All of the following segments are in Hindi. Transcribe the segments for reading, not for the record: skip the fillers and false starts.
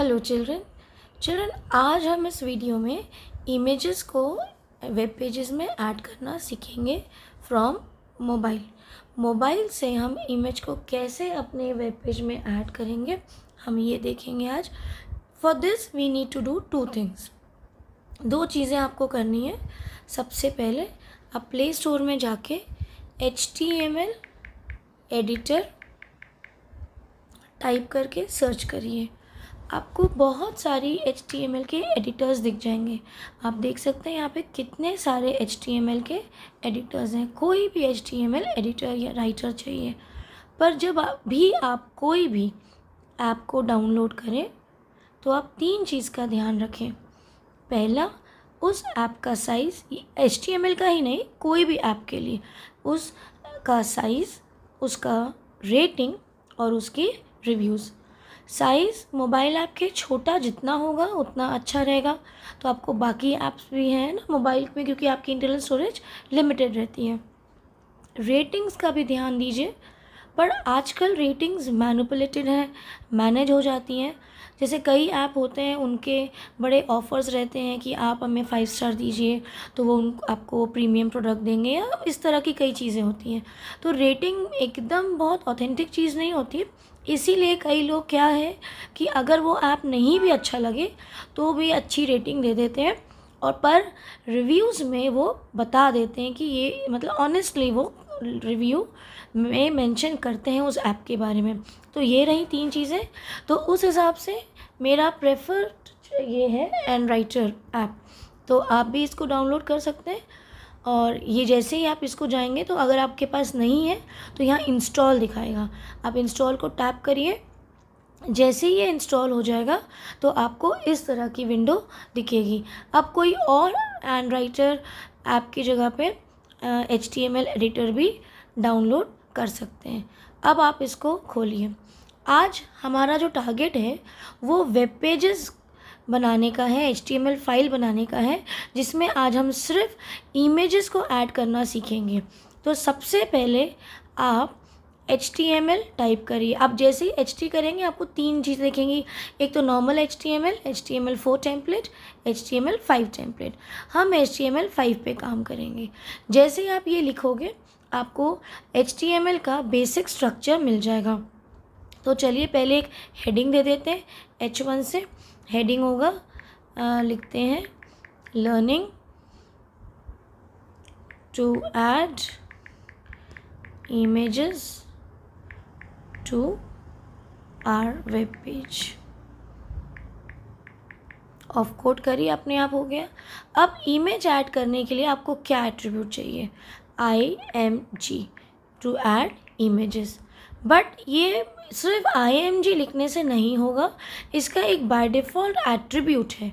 हेलो चिल्ड्रन आज हम इस वीडियो में इमेजेस को वेब पेजेस में ऐड करना सीखेंगे फ्रॉम मोबाइल से हम इमेज को कैसे अपने वेब पेज में ऐड करेंगे हम ये देखेंगे आज। For this we need to do two things. दो चीज़ें आपको करनी है। सबसे पहले आप प्ले स्टोर में जाके HTML एडिटर टाइप करके सर्च करिए। आपको बहुत सारी HTML के एडिटर्स दिख जाएंगे। आप देख सकते हैं यहाँ पे कितने सारे HTML के एडिटर्स हैं। कोई भी HTML एडिटर या राइटर चाहिए, पर जब आप कोई भी ऐप को डाउनलोड करें तो आप तीन चीज़ का ध्यान रखें। पहला, उस ऐप का साइज़, HTML का ही नहीं, कोई भी ऐप के लिए उसका साइज़, उसका रेटिंग और उसके रिव्यूज़। साइज़ मोबाइल ऐप के छोटा जितना होगा उतना अच्छा रहेगा। तो आपको बाकी ऐप्स भी हैं ना मोबाइल में, क्योंकि आपकी इंटरनल स्टोरेज लिमिटेड रहती है। रेटिंग्स का भी ध्यान दीजिए, पर आजकल रेटिंग्स मैनिपुलेटेड हैं, मैनेज हो जाती हैं। जैसे कई ऐप होते हैं, उनके बड़े ऑफ़र्स रहते हैं कि आप हमें 5 स्टार दीजिए तो वो आपको प्रीमियम प्रोडक्ट देंगे, या इस तरह की कई चीज़ें होती हैं। तो रेटिंग एकदम बहुत ऑथेंटिक चीज़ नहीं होती। इसीलिए कई लोग क्या है कि अगर वो ऐप नहीं भी अच्छा लगे तो भी अच्छी रेटिंग दे देते हैं, और पर रिव्यूज़ में वो बता देते हैं कि ये, मतलब ऑनेस्टली वो रिव्यू में मेंशन करते हैं उस ऐप के बारे में। तो ये रही तीन चीज़ें। तो उस हिसाब से मेरा प्रेफर्ड ये है एनराइटर ऐप। तो आप भी इसको डाउनलोड कर सकते हैं, और ये जैसे ही आप इसको जाएंगे तो अगर आपके पास नहीं है तो यहाँ इंस्टॉल दिखाएगा। आप इंस्टॉल को टैप करिए। जैसे ही ये इंस्टॉल हो जाएगा तो आपको इस तरह की विंडो दिखेगी। अब कोई और एनराइटर ऐप की जगह पे HTML एडिटर भी डाउनलोड कर सकते हैं। अब आप इसको खोलिए। आज हमारा जो टारगेट है वो वेब पेजेस बनाने का है, HTML फाइल बनाने का है, जिसमें आज हम सिर्फ इमेजेस को ऐड करना सीखेंगे। तो सबसे पहले आप HTML टाइप करिए। आप जैसे ही HT करेंगे आपको तीन चीज़ दिखेंगी। एक तो normal HTML, HTML4 template, HTML5 template. हम HTML5 पे काम करेंगे। जैसे ही आप ये लिखोगे आपको HTML का बेसिक स्ट्रक्चर मिल जाएगा। तो चलिए पहले एक हेडिंग दे देते हैं। H1 से हेडिंग होगा, लिखते हैं learning to add images to our web page. ऑफ कोड करिए, अपने आप हो गया। अब इमेज ऐड करने के लिए आपको क्या एट्रीब्यूट चाहिए? IMG to add images. But ये सिर्फ IMG लिखने से नहीं होगा, इसका एक बाय डिफ़ॉल्ट एट्रीब्यूट है।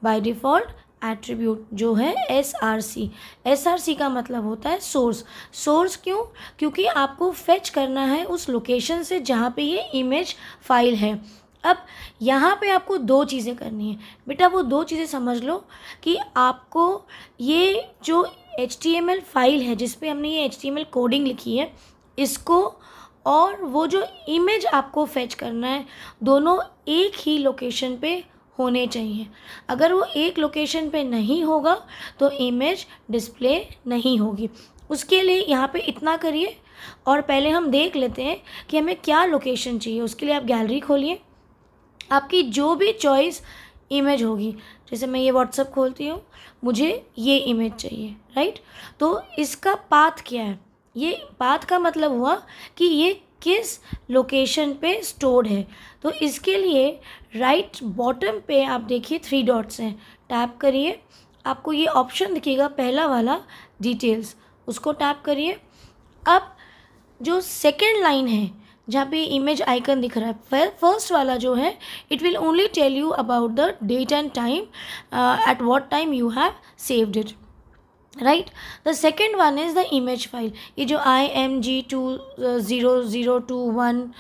बाय डिफ़ॉल्ट एट्रीब्यूट जो है SRC का मतलब होता है सोर्स। क्यों? क्योंकि आपको फेच करना है उस लोकेशन से जहाँ पे ये इमेज फाइल है। अब यहाँ पे आपको दो चीज़ें करनी है बेटा। वो दो चीज़ें समझ लो कि आपको ये जो HTML फाइल है जिस पे हमने ये HTML कोडिंग लिखी है, इसको और वो जो इमेज आपको फेच करना है, दोनों एक ही लोकेशन पे होने चाहिए। अगर वो एक लोकेशन पे नहीं होगा तो इमेज डिस्प्ले नहीं होगी। उसके लिए यहाँ पे इतना करिए, और पहले हम देख लेते हैं कि हमें क्या लोकेशन चाहिए। उसके लिए आप गैलरी खोलिए। आपकी जो भी चॉइस इमेज होगी, जैसे मैं ये व्हाट्सएप खोलती हूँ, मुझे ये इमेज चाहिए, राइट। तो इसका पाथ क्या है? ये पाथ का मतलब हुआ कि ये किस लोकेशन पे स्टोर्ड है। तो इसके लिए राइट बॉटम पे आप देखिए 3 डॉट्स हैं, टैप करिए। आपको ये ऑप्शन दिखेगा पहला वाला, डिटेल्स, उसको टैप करिए। अब जो सेकेंड लाइन है जहाँ पे इमेज आइकन दिख रहा है, फर्स्ट वाला जो है, it will only tell you about the date and time, at what time you have saved it, right. The second one is the image file. ये जो IMG200021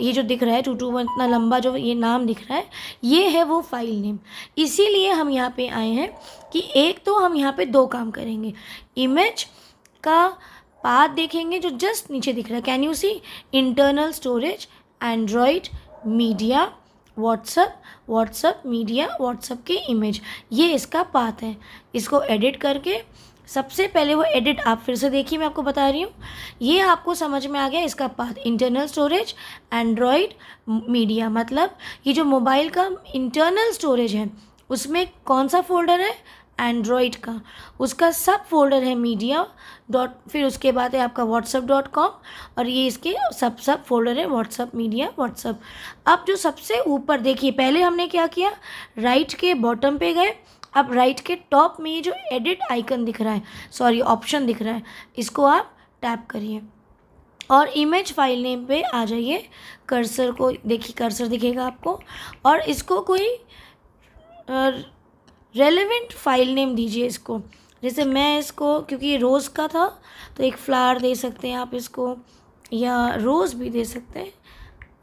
ये जो दिख रहा है 221, इतना लंबा जो ये नाम दिख रहा है, ये है वो फाइल नेम। इसीलिए हम यहाँ पे आए हैं कि एक तो हम यहाँ पे दो काम करेंगे। इमेज का पाथ देखेंगे जो जस्ट नीचे दिख रहा है, can you see, internal storage Android media WhatsApp media, WhatsApp के इमेज, ये इसका पाथ है। इसको एडिट करके सबसे पहले वो एडिट आप फिर से देखिए, मैं आपको बता रही हूँ, ये आपको समझ में आ गया इसका path. Internal storage Android media, मतलब ये जो मोबाइल का इंटरनल स्टोरेज है उसमें कौन सा फोल्डर है, एंड्रॉयड का, उसका सब फोल्डर है मीडिया डॉट, फिर उसके बाद है आपका whatsapp.com, और ये इसके सब फोल्डर है व्हाट्सअप मीडिया व्हाट्सअप। अब जो सबसे ऊपर देखिए, पहले हमने क्या किया, राइट के बॉटम पे गए, अब राइट के टॉप में ये जो एडिट आइकन दिख रहा है, सॉरी ऑप्शन दिख रहा है, इसको आप टैप करिए और इमेज फाइल नेम पे आ जाइए। कर्सर को देखिए, कर्सर दिखेगा आपको, और इसको कोई रेलेवेंट फाइल नेम दीजिए इसको। जैसे मैं इसको, क्योंकि ये रोज़ का था तो एक फ्लावर दे सकते हैं आप इसको, या रोज़ भी दे सकते हैं,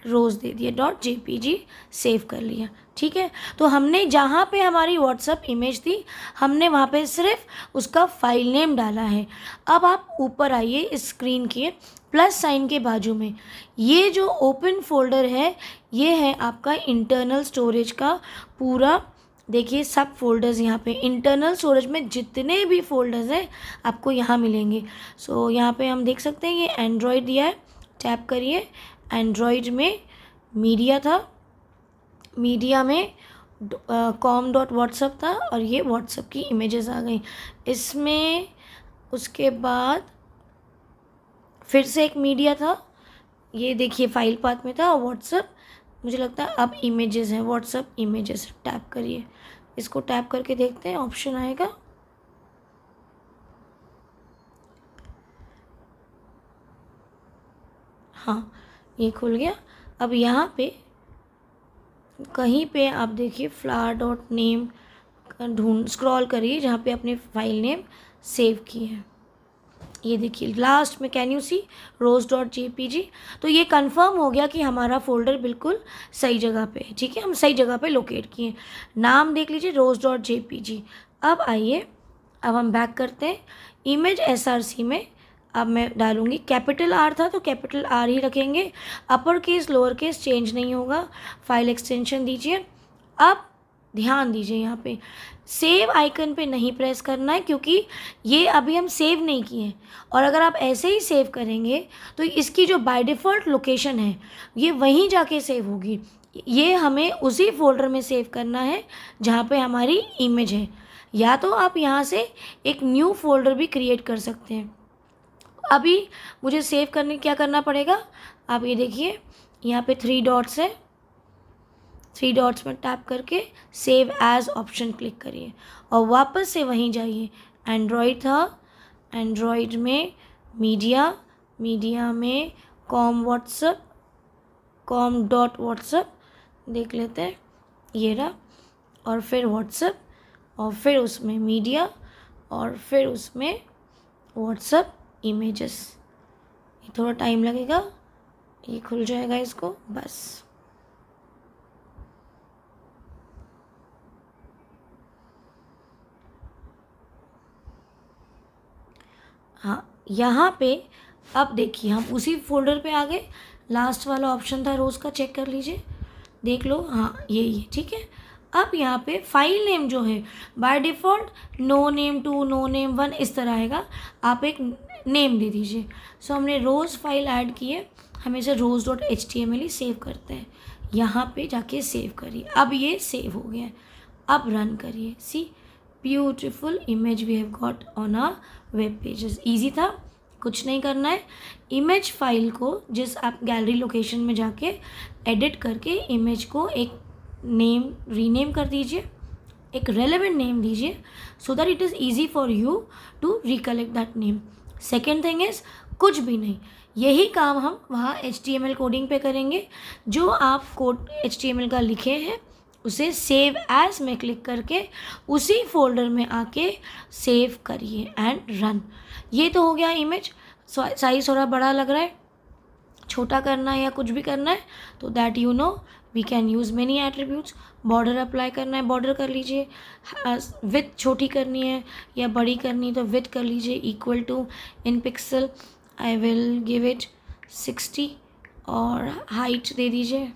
रोज़ दे दिया, .jpg सेव कर लिया। ठीक है, तो हमने जहाँ पे हमारी व्हाट्सअप इमेज थी हमने वहाँ पे सिर्फ उसका फाइल नेम डाला है। अब आप ऊपर आइए, इस स्क्रीन के प्लस साइन के बाजू में ये जो ओपन फोल्डर है, ये है आपका इंटरनल स्टोरेज का पूरा। देखिए सब फोल्डर्स यहाँ पे इंटरनल स्टोरेज में जितने भी फोल्डर्स हैं आपको यहाँ मिलेंगे। सो यहाँ पे हम देख सकते हैं ये एंड्रॉयड दिया है, टैप करिए। एंड्रॉयड में मीडिया था, मीडिया में com.whatsapp था, और ये व्हाट्सअप की इमेजेस आ गई इसमें। उसके बाद फिर से एक मीडिया था, ये देखिए फाइल पाथ में था, और व्हाट्सअप मुझे लगता है अब इमेजेस हैं, व्हाट्सअप इमेजेस। टैप करिए, इसको टैप करके देखते हैं ऑप्शन आएगा। हाँ ये खुल गया। अब यहाँ पे कहीं पे आप देखिए flower.name ढूंढ स्क्रॉल करिए जहाँ पे अपने फाइल नेम सेव किए हैं। ये देखिए लास्ट में कैन यू सी rose.jpg। तो ये कंफर्म हो गया कि हमारा फोल्डर बिल्कुल सही जगह पे है। ठीक है, हम सही जगह पे लोकेट किए। नाम देख लीजिए rose.jpg। अब आइए, अब हम बैक करते हैं इमेज SRC में। अब मैं डालूंगी, कैपिटल आर था तो कैपिटल आर ही रखेंगे, upper case lower case change नहीं होगा। फाइल एक्सटेंशन दीजिए। अब ध्यान दीजिए यहाँ पे सेव आइकन पे नहीं प्रेस करना है, क्योंकि ये अभी हम सेव नहीं किए हैं, और अगर आप ऐसे ही सेव करेंगे तो इसकी जो बाय डिफ़ॉल्ट लोकेशन है ये वहीं जाके सेव होगी। ये हमें उसी फोल्डर में सेव करना है जहाँ पे हमारी इमेज है, या तो आप यहाँ से एक न्यू फोल्डर भी क्रिएट कर सकते हैं। अभी मुझे सेव करने क्या करना पड़ेगा, आप ये देखिए यहाँ पे 3 डॉट्स है, 3 डॉट्स में टैप करके सेव एज ऑप्शन क्लिक करिए और वापस से वहीं जाइए। एंड्रॉयड था, एंड्रॉयड में मीडिया, मीडिया में com.whatsapp देख लेते हैं, ये रहा, और फिर व्हाट्सअप, और फिर उसमें मीडिया, और फिर उसमें व्हाट्सअप इमेजेस। ये थोड़ा टाइम लगेगा, ये खुल जाएगा इसको बस। हाँ यहाँ पे अब देखिए हम उसी फोल्डर पे आ गए। लास्ट वाला ऑप्शन था रोज़ का, चेक कर लीजिए, देख लो, हाँ यही है। ठीक है, अब यहाँ पे फाइल नेम जो है by default no name 2 no name 1 इस तरह आएगा, आप एक नेम दे दीजिए। सो हमने रोज़ फाइल ऐड की है, हम इसे rose.html ही सेव करते हैं। यहाँ पे जाके सेव करिए, अब ये सेव हो गया है। अब रन करिए। See beautiful image we have got on our web pages. Easy था, कुछ नहीं करना है। इमेज फाइल को जिस आप गैलरी लोकेशन में जाके एडिट करके इमेज को एक नेम रीनेम कर दीजिए, एक रेलेवेंट नेम दीजिए, so that it is easy for you to recollect that name. Second thing is कुछ भी नहीं, यही काम हम वहाँ HTML कोडिंग पे करेंगे। जो आप कोड HTML का लिखे हैं उसे सेव एज में क्लिक करके उसी फोल्डर में आके सेव करिए एंड रन। ये तो हो गया इमेज। साइज़ थोड़ा बड़ा लग रहा है, छोटा करना है या कुछ भी करना है तो that you know we can use many attributes. Border apply करना है, बॉर्डर कर लीजिए। विथ छोटी करनी है या बड़ी करनी है तो विथ कर लीजिए, equal to in pixel I will give it 60 और हाइट दे दीजिए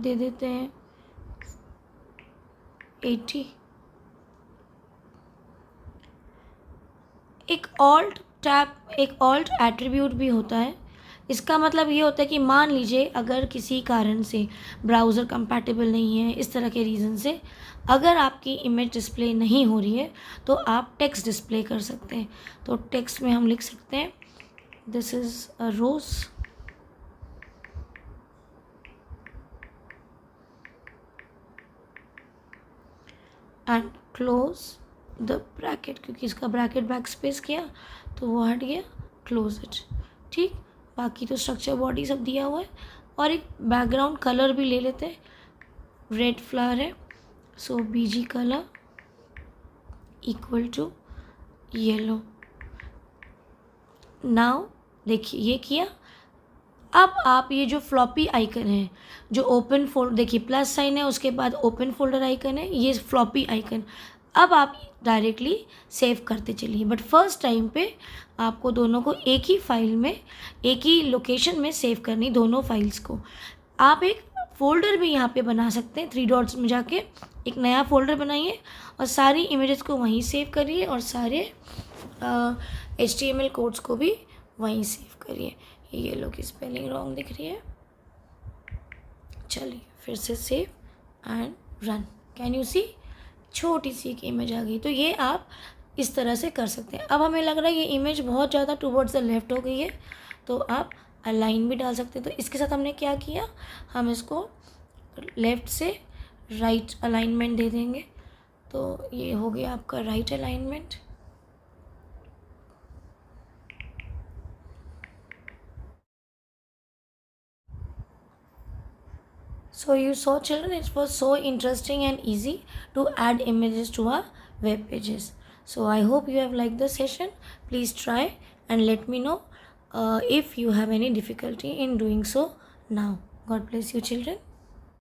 दे देते हैं 80। एक ऑल्ट एट्रीब्यूट भी होता है। इसका मतलब ये होता है कि मान लीजिए अगर किसी कारण से ब्राउज़र कंपैटिबल नहीं है, इस तरह के रीज़न से अगर आपकी इमेज डिस्प्ले नहीं हो रही है तो आप टेक्स्ट डिस्प्ले कर सकते हैं। तो टेक्स्ट में हम लिख सकते हैं this is a rose and close the bracket, क्योंकि इसका ब्रैकेट बैक स्पेस किया तो वो हट गया, क्लोज इट। ठीक, बाकी तो स्ट्रक्चर बॉडी सब दिया हुआ है। और एक बैकग्राउंड कलर भी ले लेते हैं, रेड फ्लावर है so BG colour equal to yellow. Now देखिए ये किया। अब आप ये जो फ्लॉपी आइकन है, जो ओपन फोल्डर, देखिए प्लस साइन है, उसके बाद ओपन फोल्डर आइकन है, ये फ्लॉपी आइकन। अब आप डायरेक्टली सेव करते चलिए, बट फर्स्ट टाइम पे आपको दोनों को एक ही फाइल में, एक ही लोकेशन में सेव करनी, दोनों फाइल्स को। आप एक फ़ोल्डर भी यहाँ पे बना सकते हैं, 3 डॉट्स में जाके एक नया फ़ोल्डर बनाइए और सारी इमेजेस को वहीं सेव करिए और सारे HTML कोड्स को भी वहीं सेव करिए। ये लोग की स्पेलिंग रॉन्ग दिख रही है, चलिए फिर से save and run. Can you see, छोटी सी एक इमेज आ गई। तो ये आप इस तरह से कर सकते हैं। अब हमें लग रहा है ये इमेज बहुत ज़्यादा टूवर्ड्स द लेफ्ट हो गई है, तो आप अलाइन भी डाल सकते हैं। तो इसके साथ हमने क्या किया, हम इसको लेफ़्ट से राइट अलाइनमेंट दे देंगे। तो ये हो गया आपका right alignment. So you saw children, it was so interesting and easy to add images to our web pages. So I hope you have liked the session. Please try and let me know if you have any difficulty in doing so now. God bless you children.